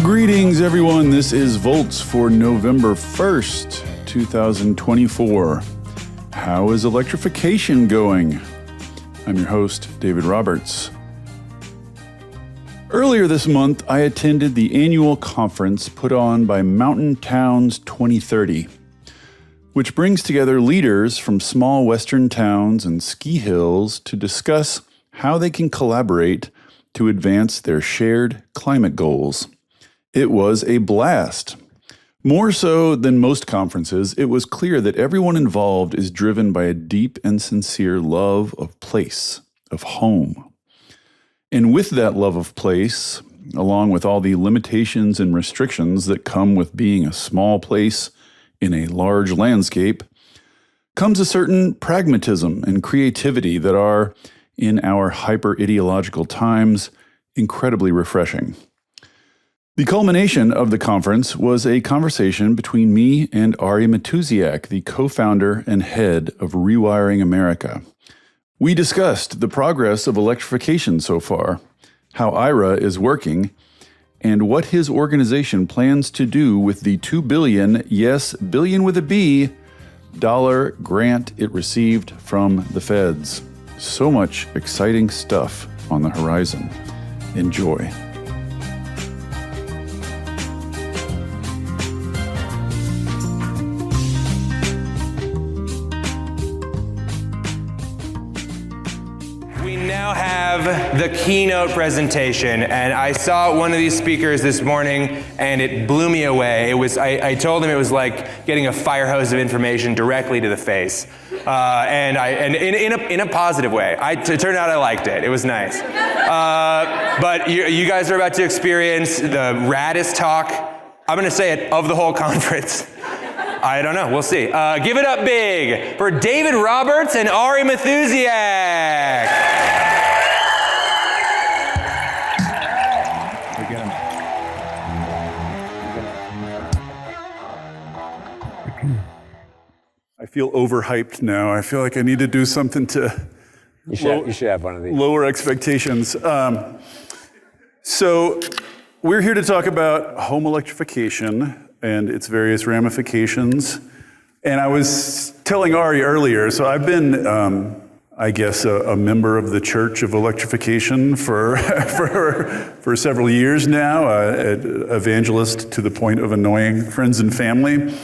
Greetings, everyone. This is Volts for November 1st, 2024. How is electrification going? I'm your host, David Roberts. Earlier this month, I attended the annual conference put on by Mountain Towns 2030, which brings together leaders from small western towns and ski hills to discuss how they can collaborate to advance their shared climate goals. It was a blast. More so than most conferences, it was clear that everyone involved is driven by a deep and sincere love of place, of home. And with that love of place, along with all the limitations and restrictions that come with being a small place in a large landscape, comes a certain pragmatism and creativity that are, in our hyper-ideological times, incredibly refreshing. The culmination of the conference was a conversation between me and Ari Matusiak, the co-founder and head of Rewiring America. We discussed the progress of electrification so far, how IRA is working, and what his organization plans to do with the $2 billion, yes, billion with a B, dollar grant it received from the feds. So much exciting stuff on the horizon. Enjoy. The keynote presentation, and I saw one of these speakers this morning and it blew me away. I told him it was like getting a fire hose of information directly to the face, and in a positive way. It turned out I liked it. It was nice. But you guys are about to experience the raddest talk, I'm going to say it, of the whole conference. I don't know. We'll see. Give it up big for David Roberts and Ari Matusiak. I feel overhyped now. I feel like I need to do something to you should have one of these. Lower expectations. So we're here to talk about home electrification and its various ramifications. And I was telling Ari earlier, so I've been, I guess, a member of the Church of Electrification for several years now, an evangelist to the point of annoying friends and family.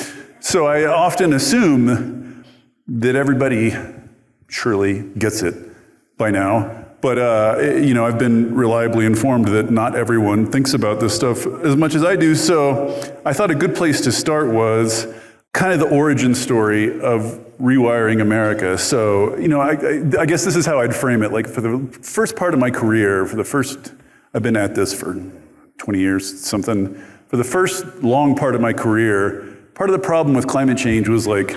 So I often assume that everybody surely gets it by now. But, I've been reliably informed that not everyone thinks about this stuff as much as I do. So I thought a good place to start was kind of the origin story of Rewiring America. So, I guess this is how I'd frame it. Like for the first part of my career, I've been at this for 20 years, something. For the first long part of my career, part of the problem with climate change was like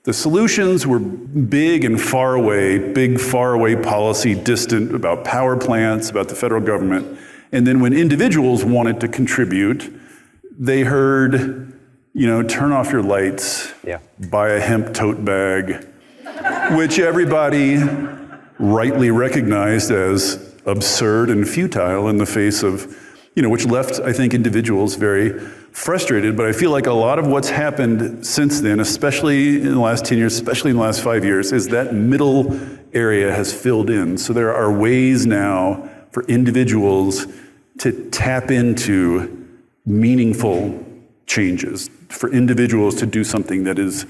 the solutions were big, far away policy, distant about power plants, about the federal government. And then when individuals wanted to contribute, they heard, turn off your lights, buy a hemp tote bag, which everybody rightly recognized as absurd and futile in the face of, which left, I think, individuals very frustrated. But I feel like a lot of what's happened since then, especially in the last 10 years, especially in the last 5 years, is that middle area has filled in. So there are ways now for individuals to tap into meaningful changes, for individuals to do something that is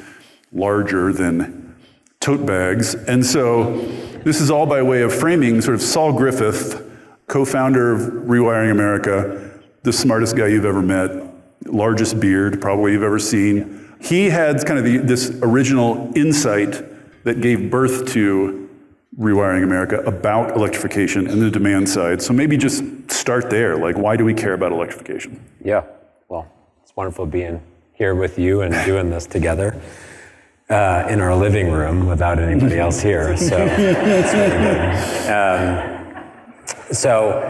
larger than tote bags. And so this is all by way of framing sort of Saul Griffith, co-founder of Rewiring America, the smartest guy you've ever met, largest beard probably you've ever seen. He had kind of this original insight that gave birth to Rewiring America about electrification and the demand side. So maybe just start there. Like, why do we care about electrification? Yeah, well, it's wonderful being here with you and doing this together in our living room without anybody else here. So it's really good. So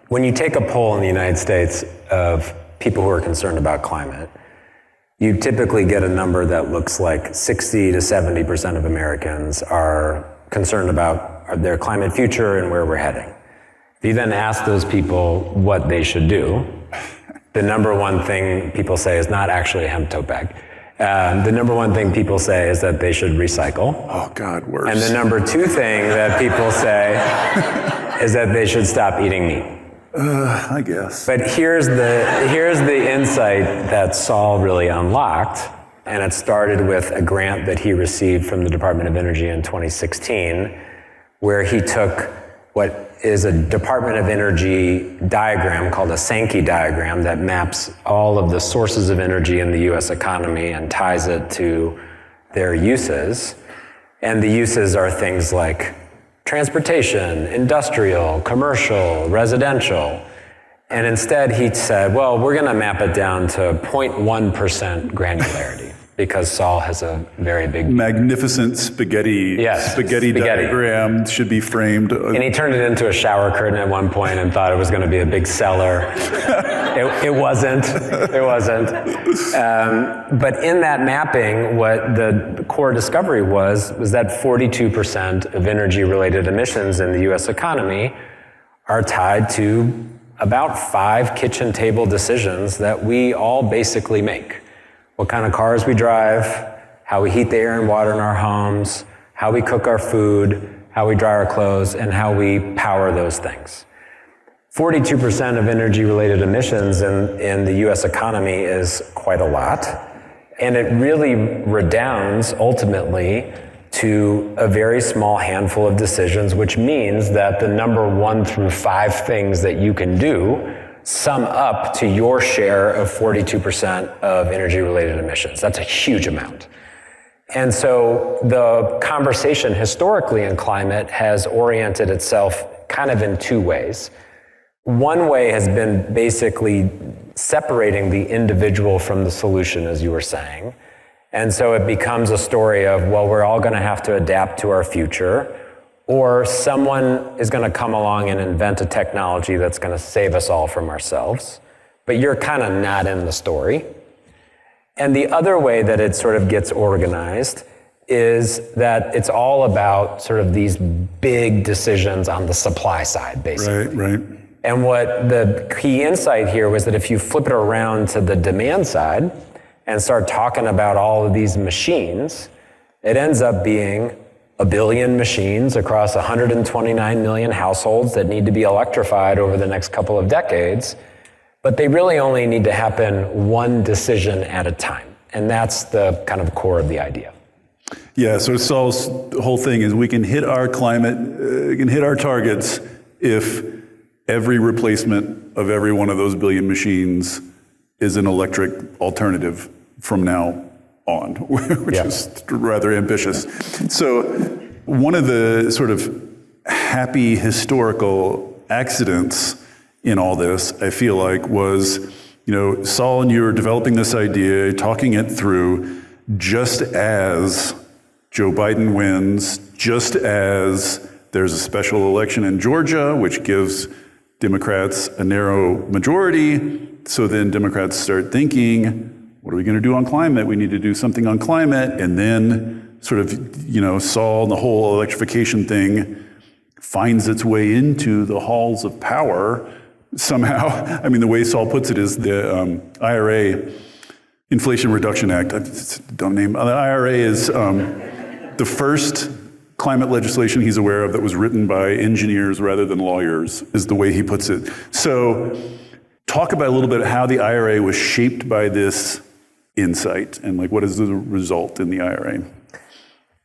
when you take a poll in the United States of people who are concerned about climate, you typically get a number that looks like 60 to 70% of Americans are concerned about their climate future and where we're heading. If you then ask those people what they should do, the number one thing people say is not actually a hemp tote bag. The number one thing people say is that they should recycle. Oh God, worse. And the number two thing that people say is that they should stop eating meat. I guess. But here's the insight that Saul really unlocked, and it started with a grant that he received from the Department of Energy in 2016, where he took what is a Department of Energy diagram called a Sankey diagram that maps all of the sources of energy in the US economy and ties it to their uses. And the uses are things like transportation, industrial, commercial, residential. And instead he said, well, we're gonna map it down to 0.1% granularity because Saul has a very big... Magnificent spaghetti diagram should be framed. And he turned it into a shower curtain at one point and thought it was gonna be a big seller. It wasn't. But in that mapping, what the core discovery was that 42% of energy-related emissions in the US economy are tied to about 5 kitchen table decisions that we all basically make. What kind of cars we drive, how we heat the air and water in our homes, how we cook our food, how we dry our clothes, and how we power those things. 42% of energy-related emissions in the US economy is quite a lot, and it really redounds ultimately to a very small handful of decisions, which means that the number 1 through 5 things that you can do sum up to your share of 42% of energy-related emissions. That's a huge amount. And so the conversation historically in climate has oriented itself kind of in 2 ways. One way has been basically separating the individual from the solution, as you were saying. And so it becomes a story of, well, we're all gonna have to adapt to our future, or someone is gonna come along and invent a technology that's gonna save us all from ourselves, but you're kind of not in the story. And the other way that it sort of gets organized is that it's all about sort of these big decisions on the supply side, basically. Right. And what the key insight here was that if you flip it around to the demand side and start talking about all of these machines, it ends up being 1 billion machines across 129 million households that need to be electrified over the next couple of decades, but they really only need to happen 1 decision at a time. And that's the kind of core of the idea. Yeah, so Saul's whole thing is we can hit our climate, we can hit our targets if every replacement of every one of those billion machines is an electric alternative from now on, which is rather ambitious. So one of the sort of happy historical accidents in all this, I feel like, was, Saul and you were developing this idea, talking it through, just as Joe Biden wins, just as there's a special election in Georgia, which gives Democrats a narrow majority. So then Democrats start thinking, what are we going to do on climate? We need to do something on climate. And then sort of, Saul and the whole electrification thing finds its way into the halls of power somehow. I mean, the way Saul puts it is the IRA, Inflation Reduction Act, it's a dumb name. The IRA is the first climate legislation he's aware of that was written by engineers rather than lawyers, is the way he puts it. So talk about a little bit how the IRA was shaped by this insight and what is the result in the IRA?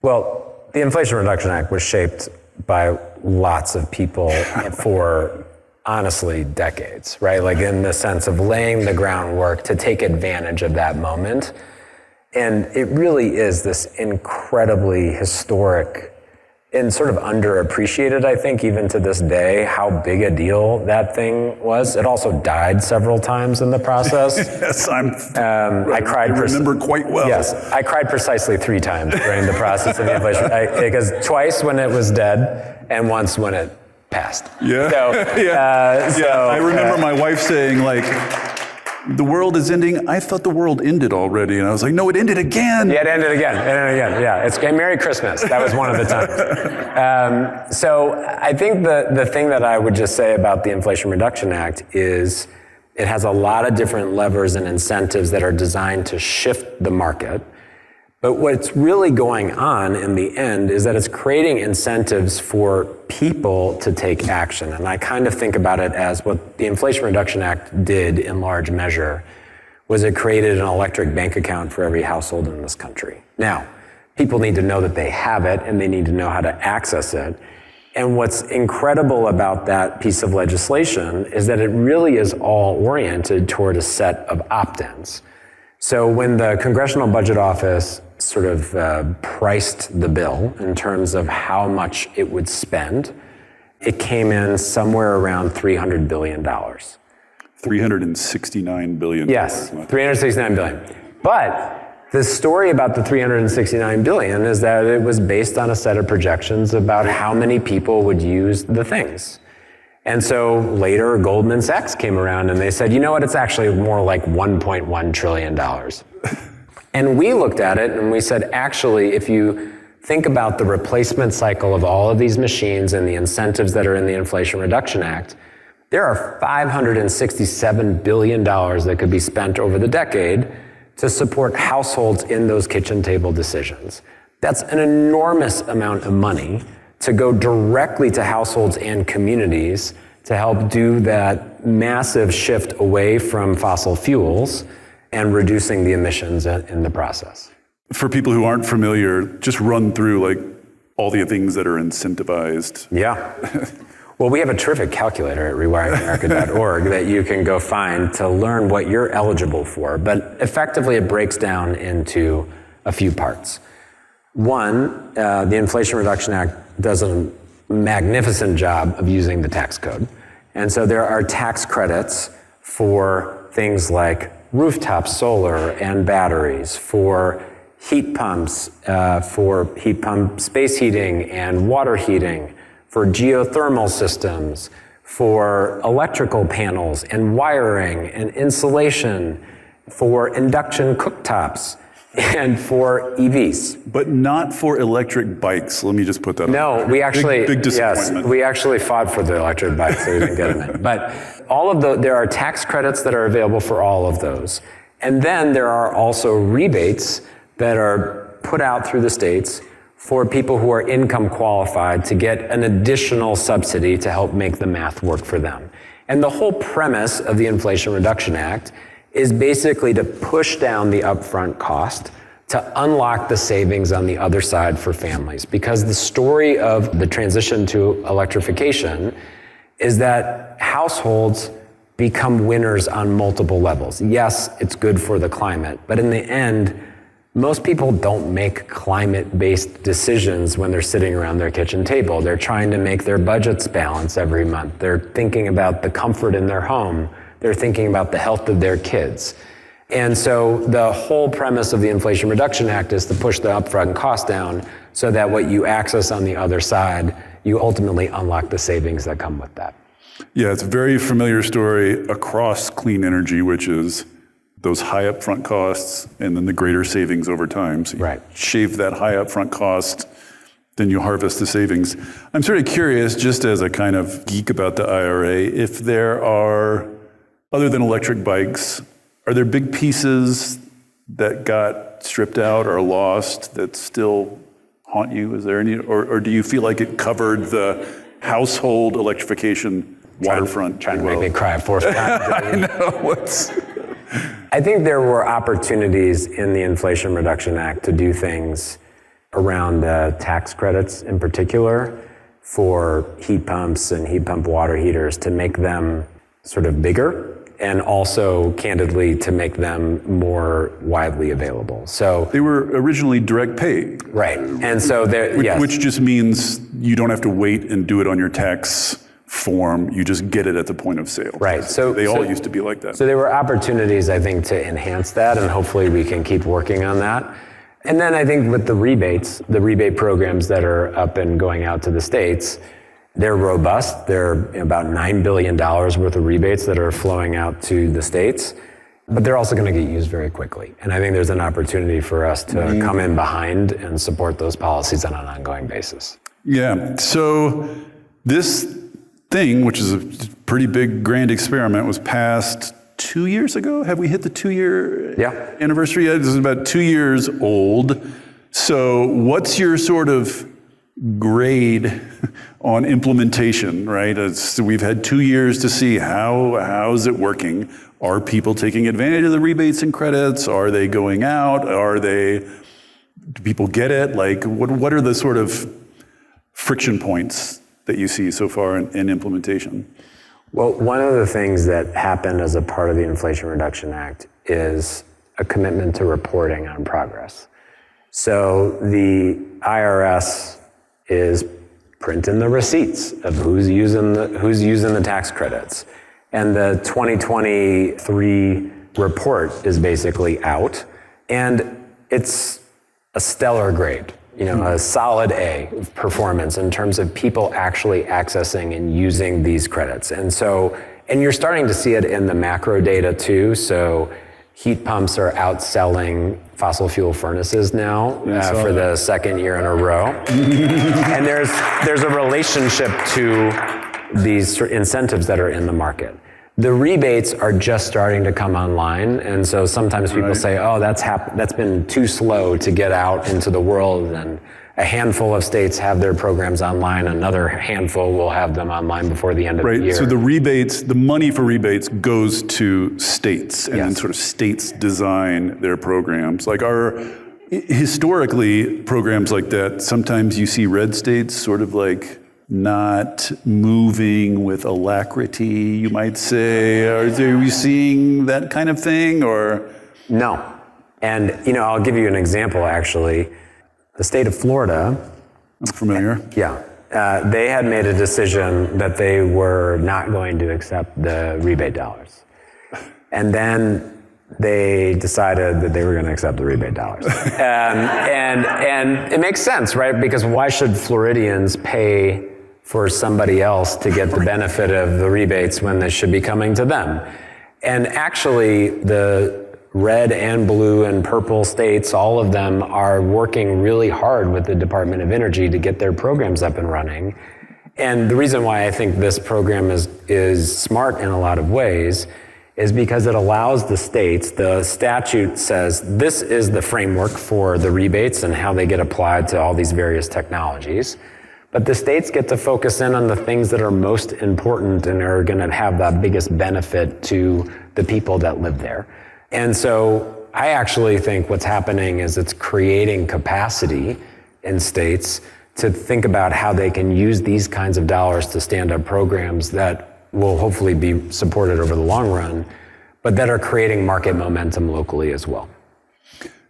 Well, the Inflation Reduction Act was shaped by lots of people for honestly decades, right? In the sense of laying the groundwork to take advantage of that moment. And it really is this incredibly historic and sort of underappreciated, I think, even to this day, how big a deal that thing was. It also died several times in the process. Yes, I cried. I remember quite well. Yes, I cried precisely 3 times during the process of the inflation. Because twice when it was dead, and once when it passed. Yeah. So, I remember my wife saying, the world is ending. I thought the world ended already. And I was like, no, it ended again. Yeah, it ended again. Yeah, it's Merry Christmas. That was one of the times. So I think the thing that I would just say about the Inflation Reduction Act is It has a lot of different levers and incentives that are designed to shift the market. But what's really going on in the end is that it's creating incentives for people to take action. And I kind of think about it as what the Inflation Reduction Act did in large measure was it created an electric bank account for every household in this country. Now, people need to know that they have it and they need to know how to access it. And what's incredible about that piece of legislation is that it really is all oriented toward a set of opt-ins. So when the Congressional Budget Office sort of priced the bill in terms of how much it would spend, it came in somewhere around $300 billion. $369 billion. Yes, $369 billion. But the story about the $369 billion is that it was based on a set of projections about how many people would use the things. And so later Goldman Sachs came around and they said, you know what, it's actually more like $1.1 trillion. And we looked at it and we said, actually, if you think about the replacement cycle of all of these machines and the incentives that are in the Inflation Reduction Act, there are $567 billion that could be spent over the decade to support households in those kitchen table decisions. That's an enormous amount of money to go directly to households and communities to help do that massive shift away from fossil fuels and reducing the emissions in the process. For people who aren't familiar, just run through like all the things that are incentivized. Yeah. Well, we have a terrific calculator at rewiringamerica.org that you can go find to learn what you're eligible for. But effectively, it breaks down into a few parts. One, the Inflation Reduction Act does a magnificent job of using the tax code. And so there are tax credits for things like rooftop solar and batteries, for heat pumps, for heat pump space heating and water heating, for geothermal systems, for electrical panels and wiring and insulation, for induction cooktops, and for EVs. But not for electric bikes. Let me just put that on. No, we actually, big disappointment. yes, we actually fought for the electric bikes, so we didn't get them in. But there are tax credits that are available for all of those. And then there are also rebates that are put out through the states for people who are income qualified to get an additional subsidy to help make the math work for them. And the whole premise of the Inflation Reduction Act is basically to push down the upfront cost to unlock the savings on the other side for families. Because the story of the transition to electrification is that households become winners on multiple levels. Yes, it's good for the climate, but in the end, most people don't make climate-based decisions when they're sitting around their kitchen table. They're trying to make their budgets balance every month. They're thinking about the comfort in their home. They're thinking about the health of their kids. And so the whole premise of the Inflation Reduction Act is to push the upfront cost down so that what you access on the other side, you ultimately unlock the savings that come with that. Yeah, it's a very familiar story across clean energy, which is those high upfront costs and then the greater savings over time. So you shave that high upfront cost, then you harvest the savings. I'm sort of curious, just as a kind of geek about the IRA, if there are, other than electric bikes, are there big pieces that got stripped out or lost that still haunt you? Is there any, or do you feel like it covered the household electrification waterfront? Trying to make me cry 4 times. I know. I think there were opportunities in the Inflation Reduction Act to do things around tax credits in particular for heat pumps and heat pump water heaters to make them sort of bigger and also, candidly, to make them more widely available. So they were originally direct pay. Right. And so which just means you don't have to wait and do it on your tax form. You just get it at the point of sale. Right. So they all used to be like that. So there were opportunities, I think, to enhance that, and hopefully we can keep working on that. And then I think with the rebates, the rebate programs that are up and going out to the states, they're robust. They're about $9 billion worth of rebates that are flowing out to the states, but they're also going to get used very quickly. And I think there's an opportunity for us to come in behind and support those policies on an ongoing basis. Yeah. So this thing, which is a pretty big, grand experiment, was passed 2 years ago. Have we hit the 2-year anniversary yet? This is about 2 years old. So what's your sort of grade on implementation, right? We've had 2 years to see how is it working. Are people taking advantage of the rebates and credits? Are they going out? Do people get it? Like, what are the sort of friction points that you see so far in implementation? Well, one of the things that happened as a part of the Inflation Reduction Act is a commitment to reporting on progress. So the IRS is printing the receipts of who's using the tax credits. And the 2023 report is basically out, and it's a stellar grade, a solid A performance in terms of people actually accessing and using these credits. And you're starting to see it in the macro data too. So heat pumps are outselling fossil fuel furnaces now for the second year in a row. And there's a relationship to these incentives that are in the market. The rebates are just starting to come online, and so sometimes people say, "Oh, that's been too slow to get out into the world." And a handful of states have their programs online; another handful will have them online before the end of the year. So the rebates, the money for rebates, goes to states, and then sort of states design their programs. Like historically, programs like that, sometimes you see red states sort of like not moving with alacrity, you might say. Are you seeing that kind of thing, or? No. And, I'll give you an example, actually. The state of Florida. I'm familiar. Yeah. They had made a decision that they were not going to accept the rebate dollars. And then they decided that they were going to accept the rebate dollars. And it makes sense, right? Because why should Floridians pay for somebody else to get the benefit of the rebates when they should be coming to them? And actually, the red and blue and purple states, all of them are working really hard with the Department of Energy to get their programs up and running. And the reason why I think this program is smart in a lot of ways is because it allows the states, the statute says this is the framework for the rebates and how they get applied to all these various technologies. But the states get to focus in on the things that are most important and are going to have the biggest benefit to the people that live there. And so I actually think what's happening is it's creating capacity in states to think about how they can use these kinds of dollars to stand up programs that will hopefully be supported over the long run, but that are creating market momentum locally as well.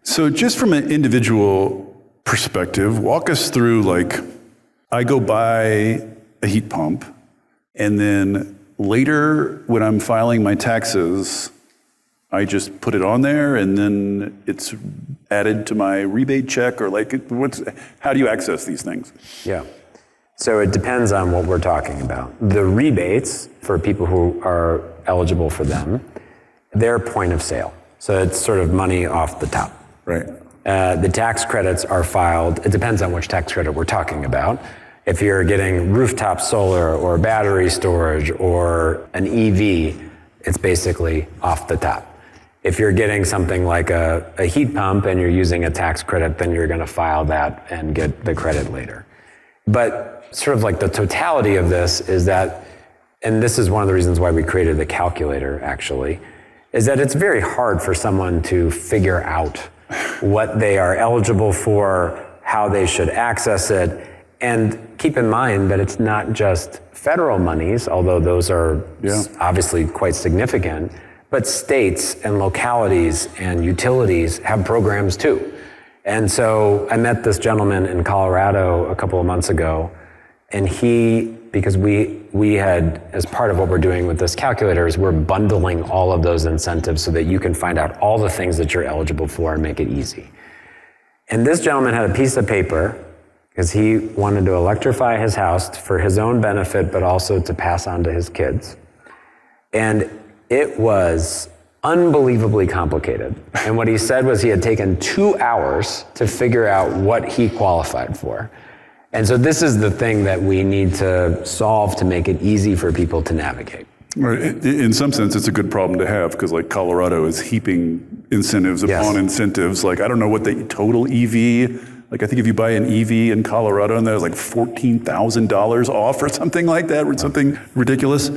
So just from an individual perspective, walk us through, like, I go buy a heat pump, and then later when I'm filing my taxes, I just put it on there and then it's added to my rebate check, or like, how do you access these things? Yeah. So it depends on what we're talking about. The rebates, for people who are eligible for them, they're point of sale. So it's sort of money off the top. Right. The tax credits are filed. It depends on which tax credit we're talking about. If you're getting rooftop solar or battery storage or an EV, it's basically off the top. If you're getting something like a heat pump and you're using a tax credit, then you're going to file that and get the credit later. But sort of like the totality of this is that, and this is one of the reasons why we created the calculator actually, is that it's very hard for someone to figure out what they are eligible for, how they should access it. And keep in mind that it's not just federal monies, although those are obviously quite significant, but states and localities and utilities have programs too. And so I met this gentleman in Colorado a couple of months ago, and because we had, as part of what we're doing with this calculator, is we're bundling all of those incentives so that you can find out all the things that you're eligible for and make it easy. And this gentleman had a piece of paper because he wanted to electrify his house for his own benefit, but also to pass on to his kids. And it was unbelievably complicated. And what he said was he had taken 2 hours to figure out what he qualified for. And so this is the thing that we need to solve to make it easy for people to navigate. Right. In some sense, it's a good problem to have because, like, Colorado is heaping incentives upon incentives. Like, I don't know what the total EV. Like, I think if you buy an EV in Colorado, and there's like $14,000 off or something like that, or something ridiculous.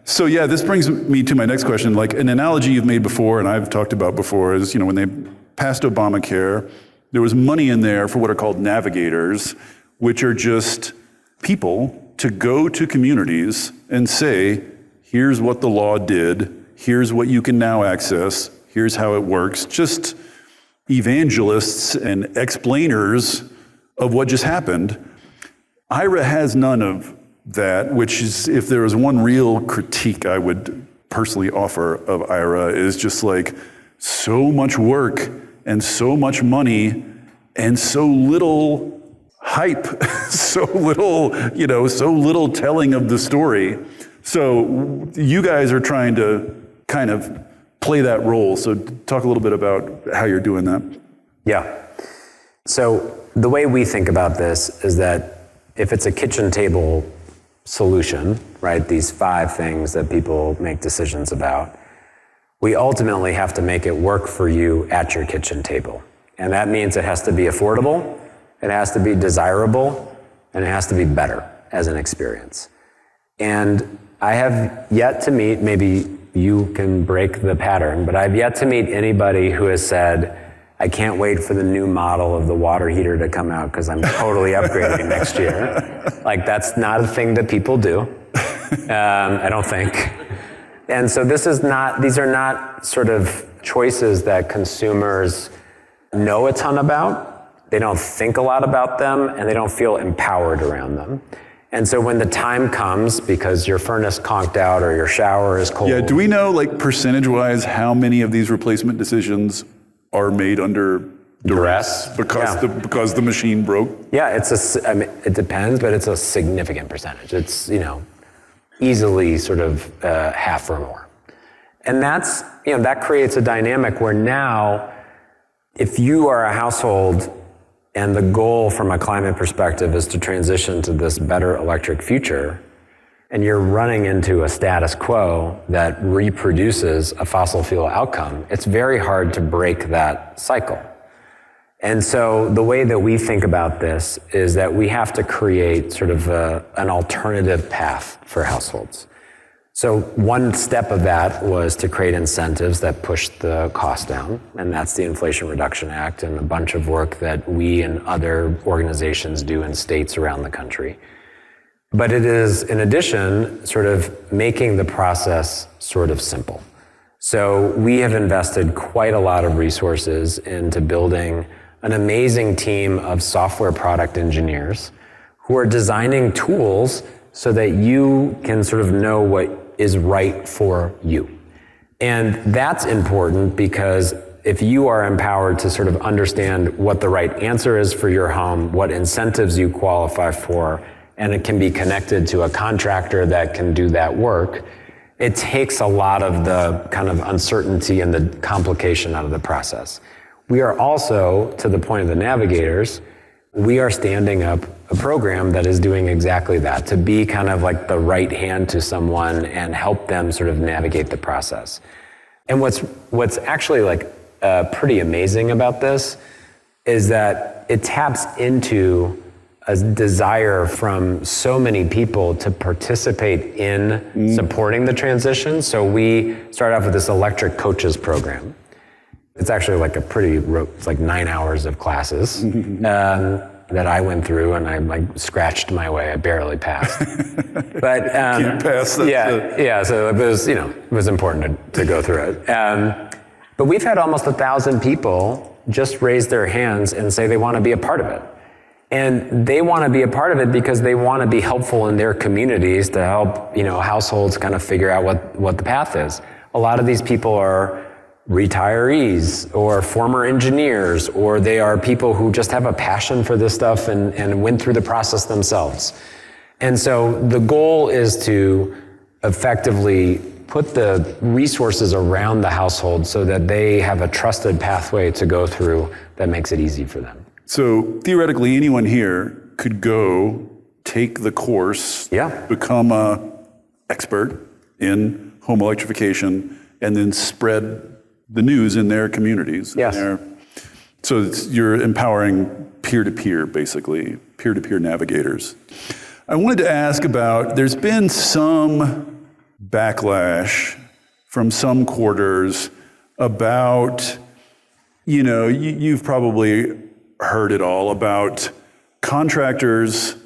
So yeah, this brings me to my next question. Like, an analogy you've made before, and I've talked about before, is when they passed Obamacare, there was money in there for what are called navigators, which are just people to go to communities and say, here's what the law did, here's what you can now access, here's how it works. Just evangelists and explainers of what just happened. IRA has none of that, which is, if there was one real critique I would personally offer of IRA, is just like so much work and so much money and so little hype, so little telling of the story. So you guys are trying to kind of play that role. So talk a little bit about how you're doing that. Yeah. So the way we think about this is that if it's a kitchen table solution, right, these 5 things that people make decisions about, we ultimately have to make it work for you at your kitchen table. And that means it has to be affordable, it has to be desirable, and it has to be better as an experience. And I have yet to meet, maybe you can break the pattern, but I've yet to meet anybody who has said, I can't wait for the new model of the water heater to come out because I'm totally upgrading next year. Like, that's not a thing that people do, I don't think. And so these are not sort of choices that consumers know a ton about. They don't think a lot about them, and they don't feel empowered around them. And so when the time comes, because your furnace conked out or your shower is cold. Yeah, do we know, like, percentage-wise how many of these replacement decisions are made under duress because the machine broke? Yeah, it depends, but it's a significant percentage. It's, easily sort of half or more. And that's, that creates a dynamic where now, if you are a household and the goal from a climate perspective is to transition to this better electric future, and you're running into a status quo that reproduces a fossil fuel outcome, it's very hard to break that cycle. And so the way that we think about this is that we have to create sort of an alternative path for households. So one step of that was to create incentives that push the cost down, and that's the Inflation Reduction Act and a bunch of work that we and other organizations do in states around the country. But it is, in addition, sort of making the process sort of simple. So we have invested quite a lot of resources into building an amazing team of software product engineers who are designing tools so that you can sort of know what is right for you. And that's important because if you are empowered to sort of understand what the right answer is for your home, what incentives you qualify for, and it can be connected to a contractor that can do that work, it takes a lot of the kind of uncertainty and the complication out of the process. We are also, to the point of the navigators, we are standing up a program that is doing exactly that, to be kind of like the right hand to someone and help them sort of navigate the process. And what's actually like pretty amazing about this is that it taps into a desire from so many people to participate in supporting the transition. So we start off with this electric coaches program. It's actually like it's like 9 hours of classes that I went through, and I like scratched my way. I barely passed. But can't pass. Yeah. So it was important to go through it. But we've had almost 1,000 people just raise their hands and say they want to be a part of it. And they want to be a part of it because they want to be helpful in their communities to help, households kind of figure out what the path is. A lot of these people are retirees or former engineers, or they are people who just have a passion for this stuff and went through the process themselves. And so the goal is to effectively put the resources around the household so that they have a trusted pathway to go through that makes it easy for them. So theoretically, anyone here could go take the course, become an expert in home electrification and then spread the news in their communities. Yes. So you're empowering peer-to-peer, basically, peer-to-peer navigators. I wanted to ask about, there's been some backlash from some quarters about, you've probably heard it all about contractors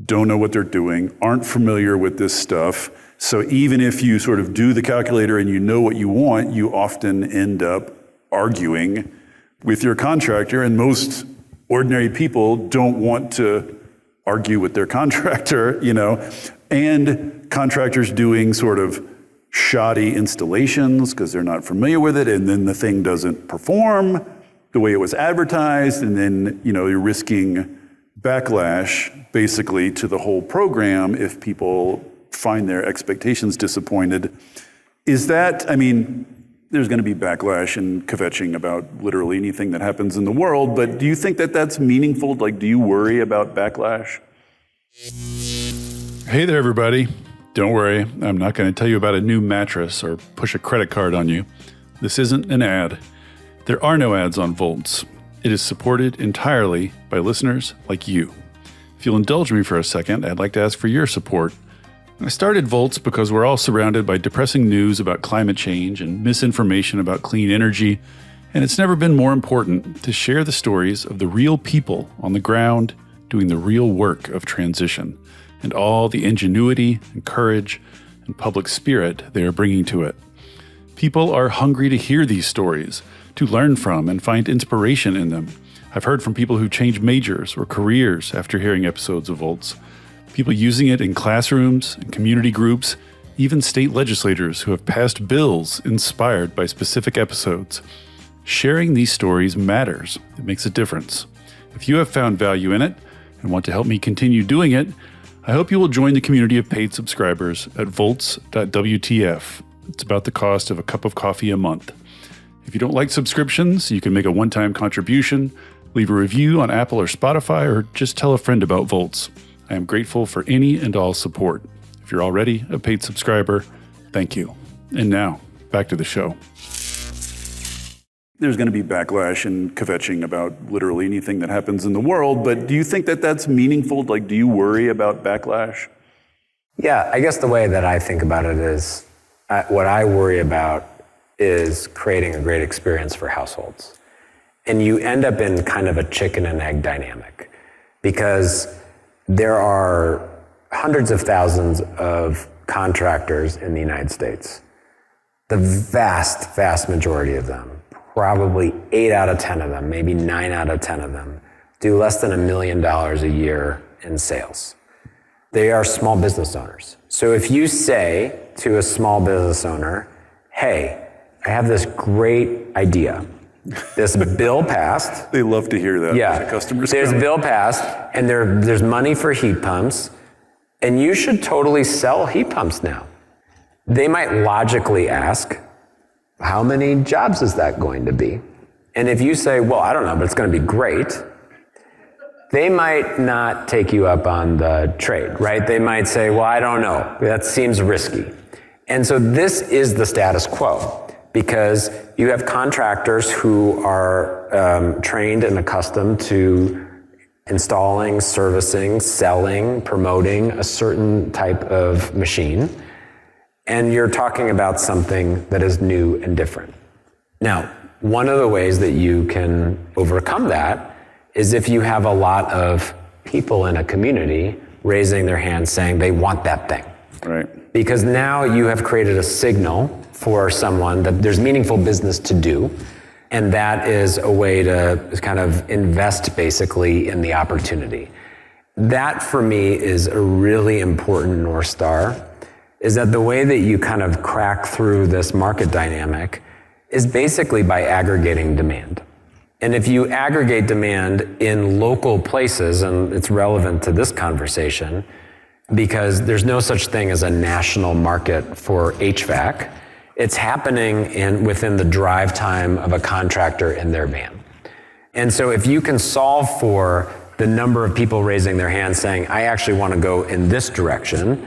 don't know what they're doing, aren't familiar with this stuff. So even if you sort of do the calculator and you know what you want, you often end up arguing with your contractor, and most ordinary people don't want to argue with their contractor, and contractors doing sort of shoddy installations because they're not familiar with it, and then the thing doesn't perform the way it was advertised, and then you're risking backlash basically to the whole program if people find their expectations disappointed. Is that, there's going to be backlash and kvetching about literally anything that happens in the world, but do you think that that's meaningful? Like, do you worry about backlash? Hey there, everybody. Don't worry, I'm not going to tell you about a new mattress or push a credit card on you. This isn't an ad. There are no ads on Volts. It is supported entirely by listeners like you. If you'll indulge me for a second, I'd like to ask for your support. I started Volts because we're all surrounded by depressing news about climate change and misinformation about clean energy, and it's never been more important to share the stories of the real people on the ground doing the real work of transition, and all the ingenuity and courage and public spirit they are bringing to it. People are hungry to hear these stories, to learn from and find inspiration in them. I've heard from people who changed majors or careers after hearing episodes of Volts. People using it in classrooms and community groups, even state legislators who have passed bills inspired by specific episodes. Sharing these stories matters. It makes a difference. If you have found value in it and want to help me continue doing it, I hope you will join the community of paid subscribers at volts.wtf. It's about the cost of a cup of coffee a month. If you don't like subscriptions, you can make a one-time contribution, leave a review on Apple or Spotify, or just tell a friend about Volts. I am grateful for any and all support. If you're already a paid subscriber, thank you. And now, back to the show. There's going to be backlash and kvetching about literally anything that happens in the world, but do you think that that's meaningful? Like, do you worry about backlash? Yeah, I guess the way that I think about it is, what I worry about is creating a great experience for households. And you end up in kind of a chicken and egg dynamic, because there are hundreds of thousands of contractors in the United States. The vast, vast majority of them, probably 8 out of 10 of them, maybe 9 out of 10 of them, do less than $1 million a year in sales. They are small business owners. So if you say to a small business owner, hey, I have this great idea. This bill passed. They love to hear that. Yeah, the customers there's a bill passed, and there's money for heat pumps, and you should totally sell heat pumps now. They might logically ask, how many jobs is that going to be? And if you say, well, I don't know, but it's going to be great, they might not take you up on the trade, right? They might say, well, I don't know, that seems risky. And so this is the status quo, because you have contractors who are trained and accustomed to installing, servicing, selling, promoting a certain type of machine, and you're talking about something that is new and different. Now, one of the ways that you can overcome that is if you have a lot of people in a community raising their hands saying they want that thing. Right. Because now you have created a signal for someone that there's meaningful business to do, and that is a way to kind of invest basically in the opportunity. That for me is a really important North Star, is that the way that you kind of crack through this market dynamic is basically by aggregating demand. And if you aggregate demand in local places, and it's relevant to this conversation, because there's no such thing as a national market for HVAC, it's happening within the drive time of a contractor in their van. And so if you can solve for the number of people raising their hands saying, I actually want to go in this direction,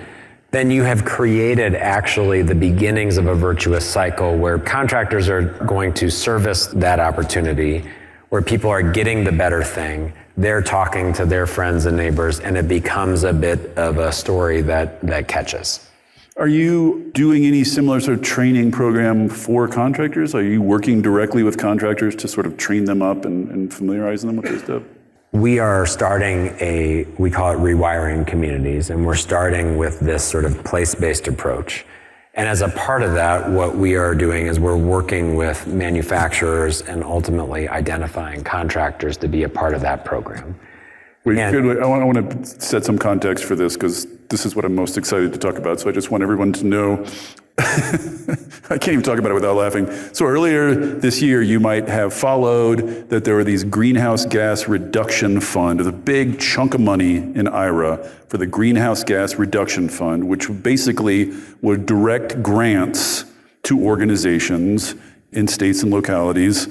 then you have created actually the beginnings of a virtuous cycle where contractors are going to service that opportunity, where people are getting the better thing, they're talking to their friends and neighbors, and it becomes a bit of a story that catches. Are you doing any similar sort of training program for contractors? Are you working directly with contractors to sort of train them up and familiarize them with this stuff? We are starting we call it rewiring communities, and we're starting with this sort of place-based approach. And as a part of that, what we are doing is we're working with manufacturers and ultimately identifying contractors to be a part of that program. I want to set some context for this because this is what I'm most excited to talk about. So I just want everyone to know, I can't even talk about it without laughing. So earlier this year, you might have followed that there were these greenhouse gas reduction fund, a big chunk of money in IRA for the greenhouse gas reduction fund, which basically would direct grants to organizations in states and localities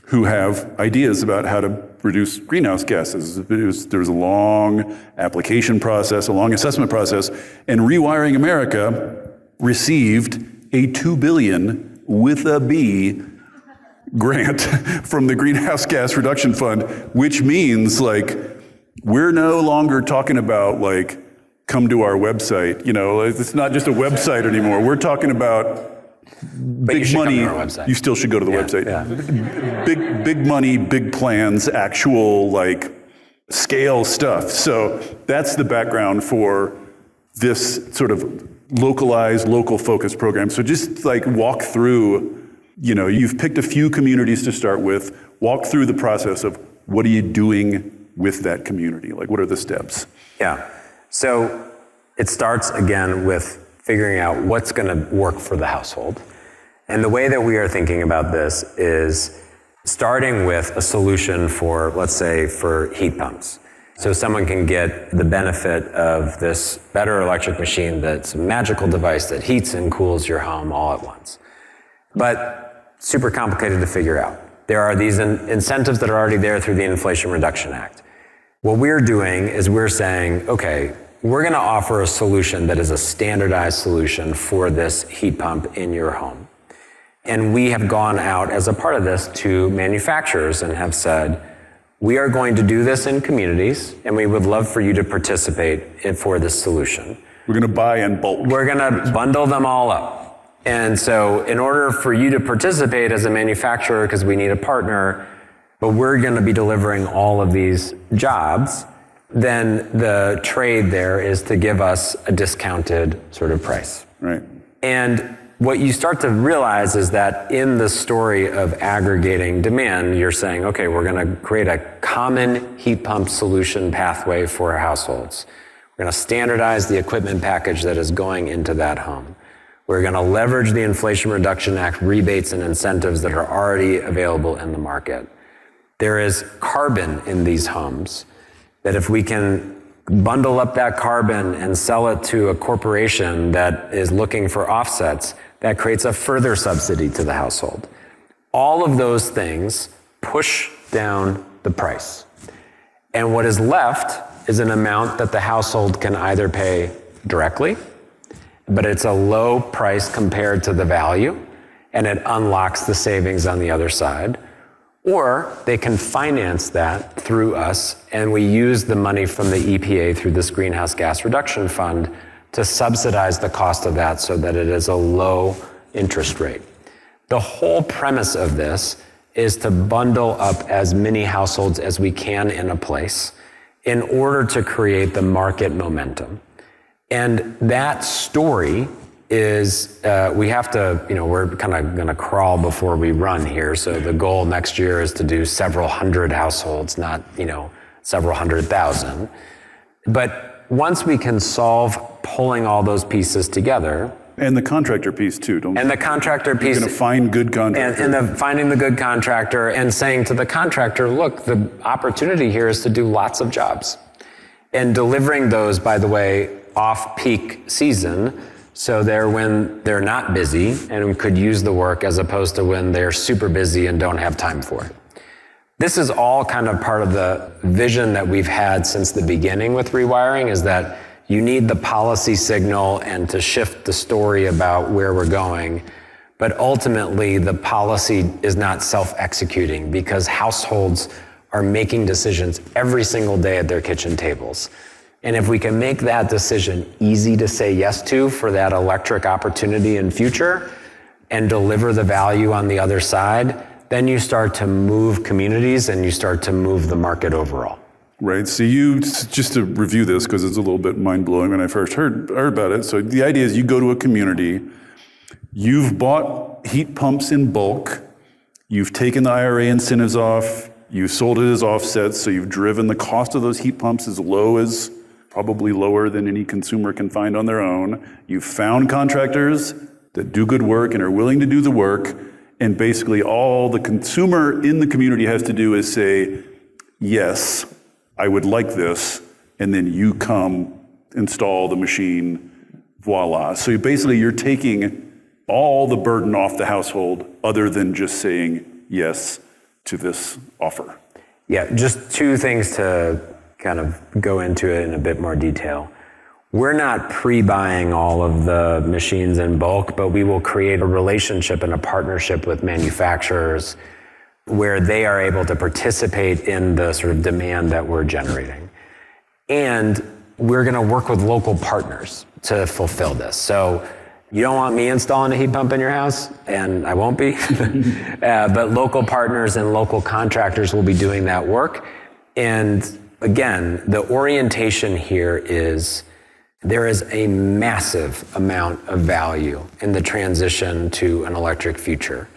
who have ideas about how to reduce greenhouse gases. There was a long application process, a long assessment process, and Rewiring America received a $2 billion with a B grant from the Greenhouse Gas Reduction Fund, which means like we're no longer talking about like come to our website. You know, it's not just a website anymore. We're talking about big money. You still should go to the website. Yeah. Big money, big plans, actual like scale stuff. So that's the background for this sort of localized, local focused program. So just like walk through, you know, you've picked a few communities to start with, walk through the process of what are you doing with that community? Like what are the steps? Yeah. So it starts again with figuring out what's going to work for the household. And the way that we are thinking about this is starting with a solution for, let's say, for heat pumps. So someone can get the benefit of this better electric machine that's a magical device that heats and cools your home all at once. But super complicated to figure out. There are these incentives that are already there through the Inflation Reduction Act. What we're doing is we're saying, okay, we're going to offer a solution that is a standardized solution for this heat pump in your home. And we have gone out as a part of this to manufacturers and have said, we are going to do this in communities, and we would love for you to participate for this solution. We're going to buy in bulk. We're going to bundle them all up. And so in order for you to participate as a manufacturer, because we need a partner, but we're going to be delivering all of these jobs, then the trade there is to give us a discounted sort of price. Right. And what you start to realize is that in the story of aggregating demand, you're saying, okay, we're going to create a common heat pump solution pathway for households. We're going to standardize the equipment package that is going into that home. We're going to leverage the Inflation Reduction Act rebates and incentives that are already available in the market. There is carbon in these homes that if we can bundle up that carbon and sell it to a corporation that is looking for offsets, that creates a further subsidy to the household. All of those things push down the price. And what is left is an amount that the household can either pay directly, but it's a low price compared to the value, and it unlocks the savings on the other side. Or they can finance that through us, and we use the money from the EPA through this Greenhouse Gas Reduction Fund to subsidize the cost of that so that it is a low interest rate. The whole premise of this is to bundle up as many households as we can in a place in order to create the market momentum. And that story is we have to, we're kind of going to crawl before we run here. So the goal next year is to do several hundred households, not, several 100,000. But once we can solve pulling all those pieces together. And the contractor piece too, don't you? And the contractor piece. You're going to find good contractors. And finding the good contractor and saying to the contractor, look, the opportunity here is to do lots of jobs. And delivering those, by the way, off-peak season, so they're when they're not busy and could use the work as opposed to when they're super busy and don't have time for it. This is all kind of part of the vision that we've had since the beginning with Rewiring, is that You need the policy signal and to shift the story about where we're going. But ultimately, the policy is not self-executing because households are making decisions every single day at their kitchen tables. And if we can make that decision easy to say yes to for that electric opportunity in future and deliver the value on the other side, then you start to move communities and you start to move the market overall. Right. So just to review this, because it's a little bit mind-blowing when I first heard about it. So the idea is you go to a community, you've bought heat pumps in bulk, you've taken the IRA incentives off, you've sold it as offsets, so you've driven the cost of those heat pumps as low as, probably lower than any consumer can find on their own. You've found contractors that do good work and are willing to do the work, and basically all the consumer in the community has to do is say, yes, I would like this, and then you come install the machine, voila. So basically you're taking all the burden off the household other than just saying yes to this offer. Yeah, just two things to kind of go into it in a bit more detail. We're not pre-buying all of the machines in bulk, but we will create a relationship and a partnership with manufacturers where they are able to participate in the sort of demand that we're generating. And we're going to work with local partners to fulfill this. So you don't want me installing a heat pump in your house, and I won't be, but local partners and local contractors will be doing that work. And again, the orientation here is there is a massive amount of value in the transition to an electric future.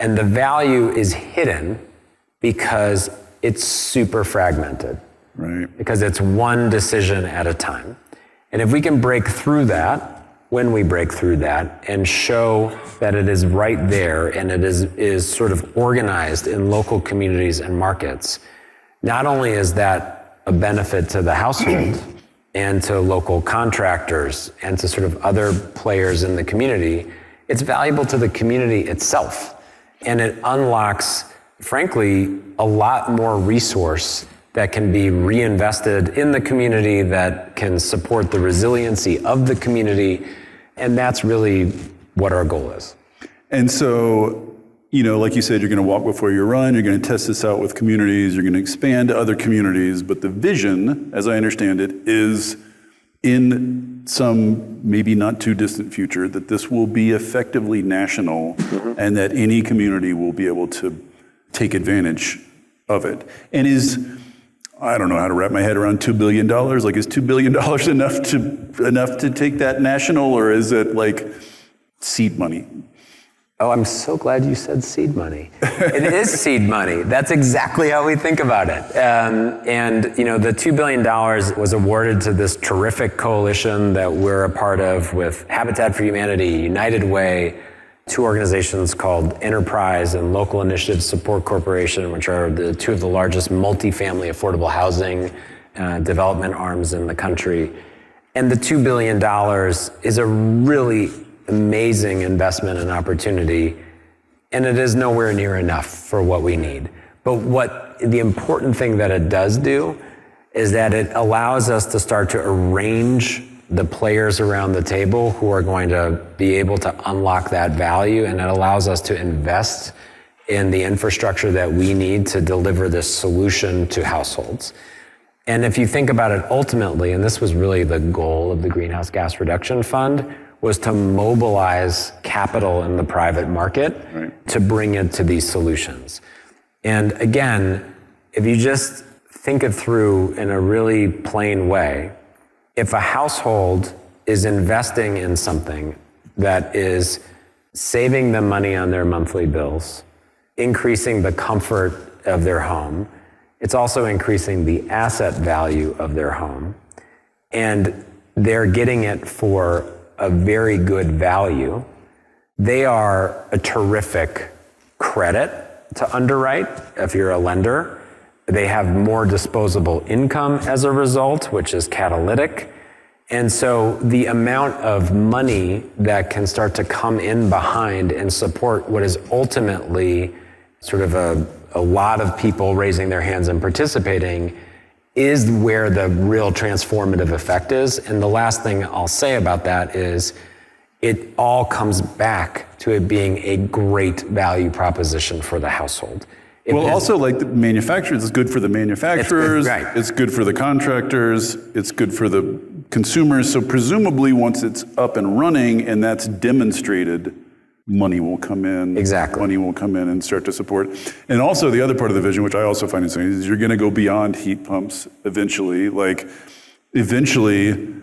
And the value is hidden because it's super fragmented. Right. Because it's one decision at a time. And if we can break through that, when we break through that and show that it is right there and it is sort of organized in local communities and markets, not only is that a benefit to the household and to local contractors and to sort of other players in the community, it's valuable to the community itself. And it unlocks, frankly, a lot more resource that can be reinvested in the community, that can support the resiliency of the community. And that's really what our goal is. And so, like you said, you're going to walk before you run, you're going to test this out with communities, you're going to expand to other communities, but the vision, as I understand it, is in some maybe not too distant future that this will be effectively national and that any community will be able to take advantage of it. And I don't know how to wrap my head around $2 billion. Like, is $2 billion enough to take that national, or is it like seed money? Oh, I'm so glad you said seed money. It is seed money. That's exactly how we think about it. The $2 billion was awarded to this terrific coalition that we're a part of with Habitat for Humanity, United Way, two organizations called Enterprise and Local Initiative Support Corporation, which are the two of the largest multifamily affordable housing development arms in the country. And the $2 billion is a really amazing investment and opportunity, and it is nowhere near enough for what we need. But what the important thing that it does do is that it allows us to start to arrange the players around the table who are going to be able to unlock that value, and it allows us to invest in the infrastructure that we need to deliver this solution to households. And if you think about it ultimately, and this was really the goal of the Greenhouse Gas Reduction Fund, was to mobilize capital in the private market to bring it to these solutions. And again, if you just think it through in a really plain way, if a household is investing in something that is saving them money on their monthly bills, increasing the comfort of their home, it's also increasing the asset value of their home, and they're getting it for a very good value, they are a terrific credit to underwrite if you're a lender. They have more disposable income as a result, which is catalytic. And so the amount of money that can start to come in behind and support what is ultimately sort of a lot of people raising their hands and participating is where the real transformative effect is. And the last thing I'll say about that is it all comes back to it being a great value proposition for the household. Well, also like the manufacturers, it's good for the manufacturers, right. It's good for the contractors, it's good for the consumers. So presumably once it's up and running and that's demonstrated, money will come in. Exactly. Money will come in and start to support. And also the other part of the vision, which I also find interesting, is you're going to go beyond heat pumps eventually. Like eventually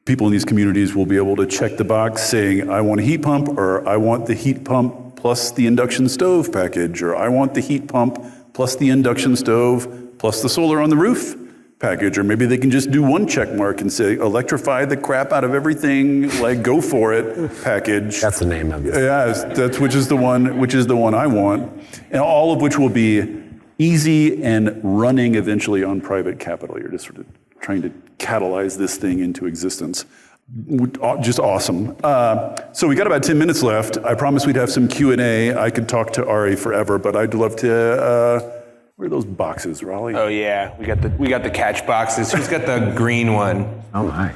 people in these communities will be able to check the box saying, I want a heat pump, or I want the heat pump plus the induction stove package, or I want the heat pump plus the induction stove plus the solar on the roof package. Or maybe they can just do one check mark and say, electrify the crap out of everything, like go for it package. That's the name of it. Yeah, that's which is the one I want. And all of which will be easy and running eventually on private capital. You're just sort of trying to catalyze this thing into existence. Just awesome. So we got about 10 minutes left. I promised we'd have some Q&A. I could talk to Ari forever, but I'd love to, where are those boxes, Raleigh? Oh yeah, we got the catch boxes. Who's got the green one? Oh my.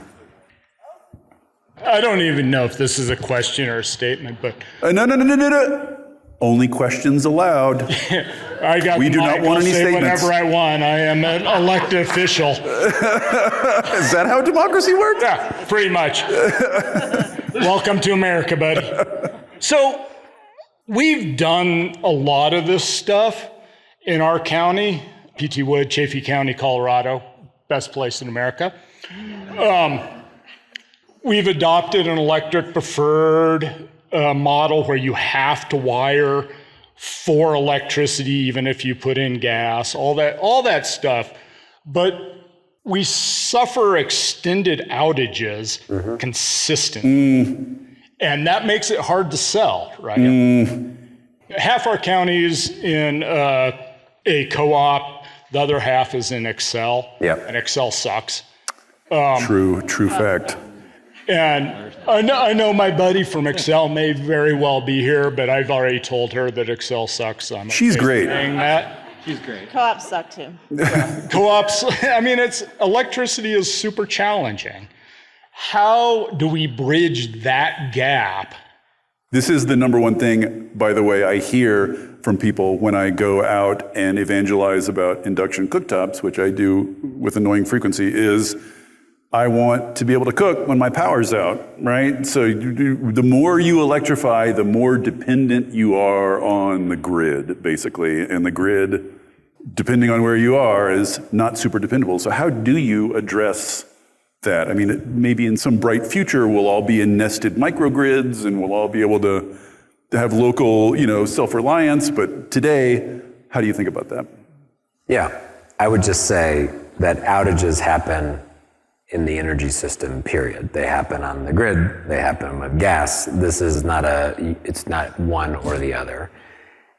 I don't even know if this is a question or a statement, but No. Only questions allowed. I got We the do not mic. want I'll any say statements. whatever I want. I am an elected official. Is that how democracy works? Yeah, pretty much. Welcome to America, buddy. So we've done a lot of this stuff in our county, P.T. Wood, Chaffee County, Colorado, best place in America. We've adopted an electric preferred model where you have to wire for electricity, even if you put in gas, all that stuff. But we suffer extended outages consistently. And that makes it hard to sell, right? Half our county is in a co-op, the other half is in Excel. Yep. And Excel sucks. True fact. And I know my buddy from Excel may very well be here, but I've already told her that Excel sucks. She's great. Saying that. Co-ops suck too. Co-ops, I mean, electricity is super challenging. How do we bridge that gap? This is the number one thing, by the way, I hear from people when I go out and evangelize about induction cooktops, which I do with annoying frequency, is I want to be able to cook when my power's out, right? So the more you electrify, the more dependent you are on the grid, basically. And the grid, depending on where you are, is not super dependable. So how do you address that? I mean, maybe in some bright future, we'll all be in nested microgrids and we'll all be able to have local, self-reliance. But today, how do you think about that? Yeah, I would just say that outages happen in the energy system, period. They happen on the grid, they happen with gas. This is it's not one or the other.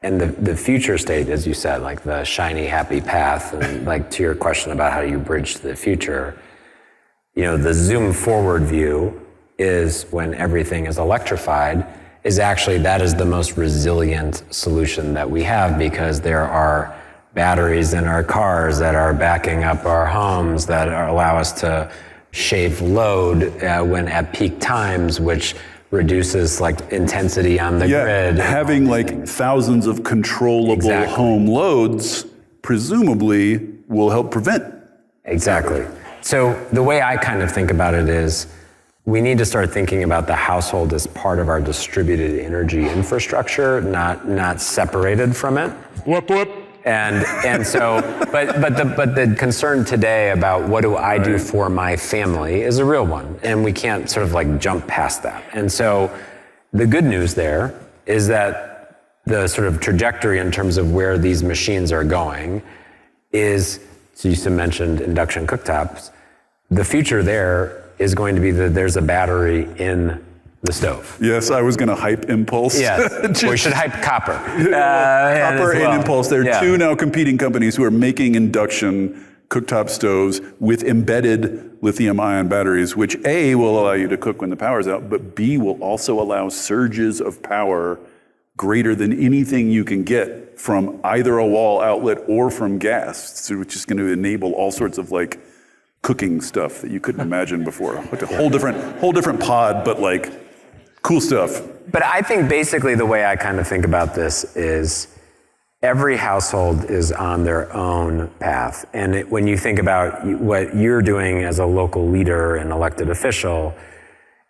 And the future state, as you said, like the shiny, happy path, and like to your question about how you bridge to the future, the zoom forward view is when everything is electrified, that is the most resilient solution that we have, because there are batteries in our cars that are backing up our homes that allow us to shave load when at peak times, which reduces intensity on the grid. Having thousands of controllable home loads presumably will help prevent. Exactly. So the way I kind of think about it is we need to start thinking about the household as part of our distributed energy infrastructure, not separated from it. Whoop, whoop. And so, but the concern today about what do I do for my family is a real one, and we can't sort of jump past that. And so the good news there is that the sort of trajectory in terms of where these machines are going is, so you mentioned induction cooktops, the future there is going to be that there's a battery in the stove. Yes, I was going to hype Impulse. Yes, we should hype Copper. Copper and Impulse. There are two now competing companies who are making induction cooktop stoves with embedded lithium-ion batteries, which A, will allow you to cook when the power's out, but B, will also allow surges of power greater than anything you can get from either a wall outlet or from gas. So it's just going to enable all sorts of like cooking stuff that you couldn't imagine before. Like a whole different pod, but like cool stuff. But I think basically the way I kind of think about this is every household is on their own path. And when you think about what you're doing as a local leader and elected official,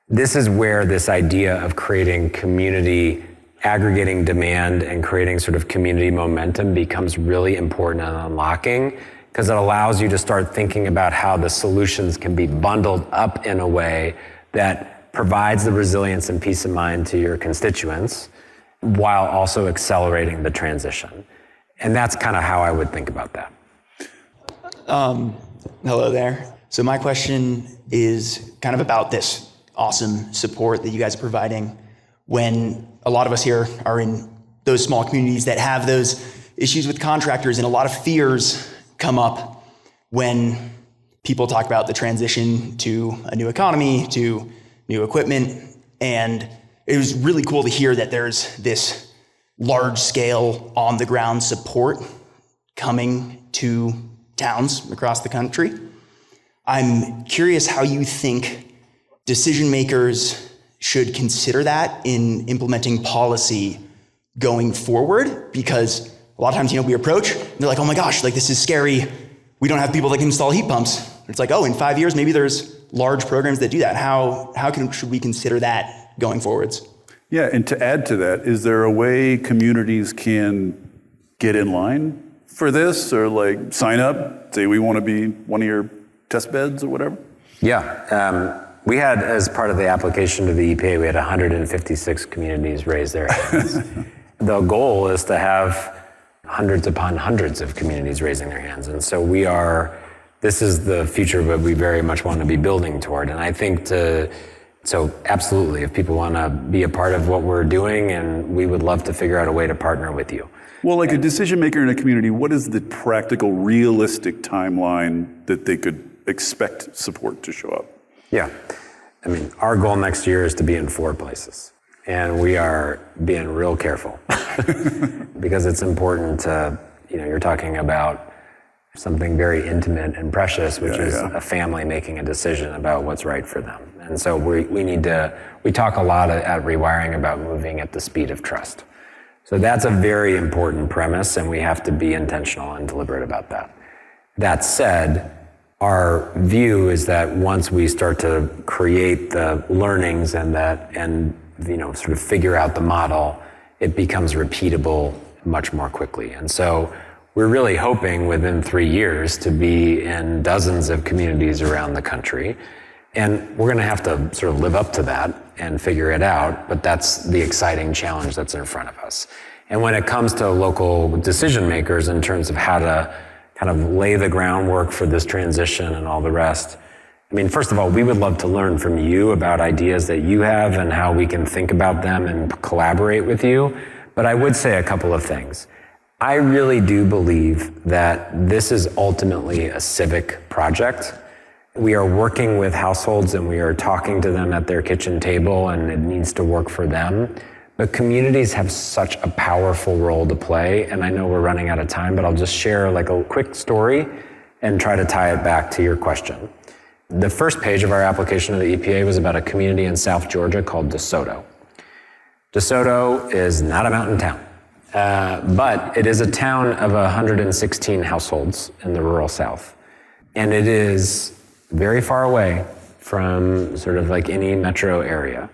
this is where this idea of creating community, aggregating demand and creating sort of community momentum becomes really important and unlocking, because it allows you to start thinking about how the solutions can be bundled up in a way that provides the resilience and peace of mind to your constituents while also accelerating the transition. And that's kind of how I would think about that. Hello there. So my question is kind of about this awesome support that you guys are providing when a lot of us here are in those small communities that have those issues with contractors, and a lot of fears come up when people talk about the transition to a new economy, to new equipment. And it was really cool to hear that there's this large scale on the ground support coming to towns across the country. I'm curious how you think decision makers should consider that in implementing policy going forward, because a lot of times, we approach and they're like, oh my gosh, like this is scary. We don't have people that can install heat pumps. It's like, oh, in 5 years, maybe there's large programs that do that. Should we consider that going forwards? Yeah, and to add to that, is there a way communities can get in line for this, or like sign up, say we want to be one of your test beds or whatever? Yeah, we had, as part of the application to the EPA, we had 156 communities raise their hands. The goal is to have hundreds upon hundreds of communities raising their hands. And so this is the future that we very much want to be building toward. And I think so absolutely, if people want to be a part of what we're doing, and we would love to figure out a way to partner with you. Well, like a decision maker in a community, what is the practical, realistic timeline that they could expect support to show up? Yeah, I mean, our goal next year is to be in 4 places. And we are being real careful because it's important to, you're talking about something very intimate and precious, which is a family making a decision about what's right for them. And so we talk a lot at Rewiring about moving at the speed of trust. So that's a very important premise, and we have to be intentional and deliberate about that. That said, our view is that once we start to create the learnings and sort of figure out the model, it becomes repeatable much more quickly. And so we're really hoping within 3 years to be in dozens of communities around the country. And we're going to have to sort of live up to that and figure it out, but that's the exciting challenge that's in front of us. And when it comes to local decision makers in terms of how to kind of lay the groundwork for this transition and all the rest, I mean, first of all, we would love to learn from you about ideas that you have and how we can think about them and collaborate with you. But I would say a couple of things. I really do believe that this is ultimately a civic project. We are working with households and we are talking to them at their kitchen table, and it needs to work for them. But communities have such a powerful role to play. And I know we're running out of time, but I'll just share like a quick story and try to tie it back to your question. The first page of our application to the EPA was about a community in South Georgia called DeSoto. DeSoto is not a mountain town, but it is a town of 116 households in the rural South. And it is very far away from sort of like any metro area.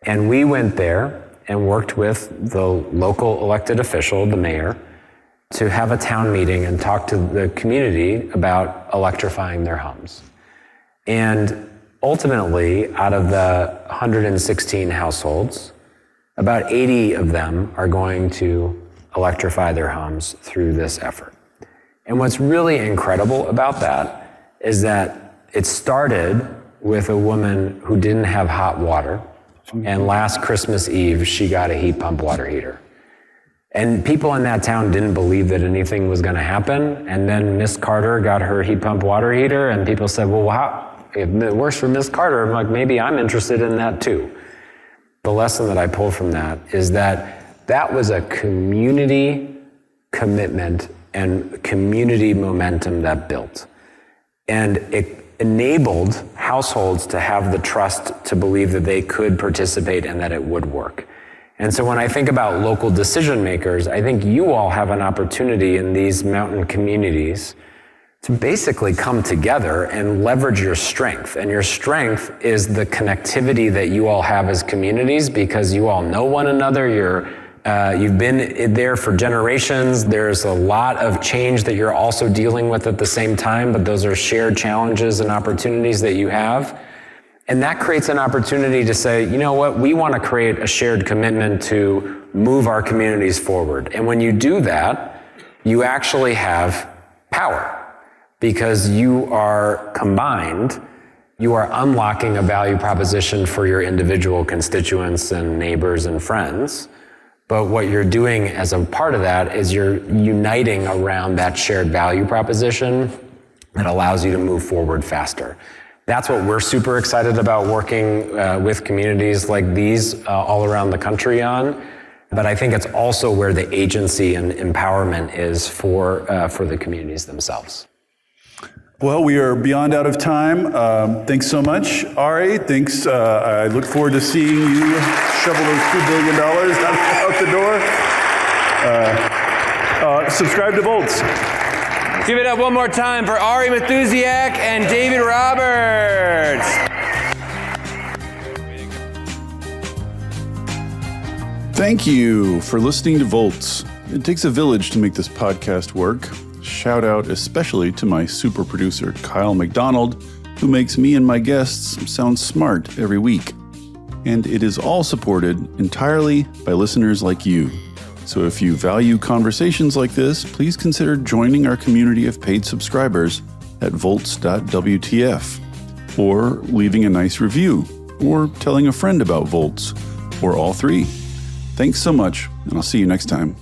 And we went there and worked with the local elected official, the mayor, to have a town meeting and talk to the community about electrifying their homes. And ultimately, out of the 116 households, about 80 of them are going to electrify their homes through this effort. And what's really incredible about that is that it started with a woman who didn't have hot water, and last Christmas Eve, she got a heat pump water heater. And people in that town didn't believe that anything was gonna happen, and then Miss Carter got her heat pump water heater, and people said, well, if it works for Miss Carter, I'm like, maybe I'm interested in that too. The lesson that I pull from that is that That was a community commitment and community momentum that built. And it enabled households to have the trust to believe that they could participate and that it would work. And so when I think about local decision makers, I think you all have an opportunity in these mountain communities to basically come together and leverage your strength. And your strength is the connectivity that you all have as communities, because you all know one another. You've been there for generations. There's a lot of change that you're also dealing with at the same time, but those are shared challenges and opportunities that you have. And that creates an opportunity to say, you know what, we want to create a shared commitment to move our communities forward. And when you do that, you actually have power, because you are combined. You are unlocking a value proposition for your individual constituents and neighbors and friends. But what you're doing as a part of that is you're uniting around that shared value proposition that allows you to move forward faster. That's what we're super excited about working with communities like these all around the country on. But I think it's also where the agency and empowerment is for the communities themselves. Well, we are beyond out of time. Thanks so much, Ari. Thanks. I look forward to seeing you shovel those $2 billion out the door. Subscribe to Volts. Give it up one more time for Ari Matusiak and David Roberts. Thank you for listening to Volts. It takes a village to make this podcast work. Shout out especially to my super producer, Kyle McDonald, who makes me and my guests sound smart every week. And it is all supported entirely by listeners like you. So if you value conversations like this, please consider joining our community of paid subscribers at volts.wtf, or leaving a nice review, or telling a friend about Volts, or all three. Thanks so much, and I'll see you next time.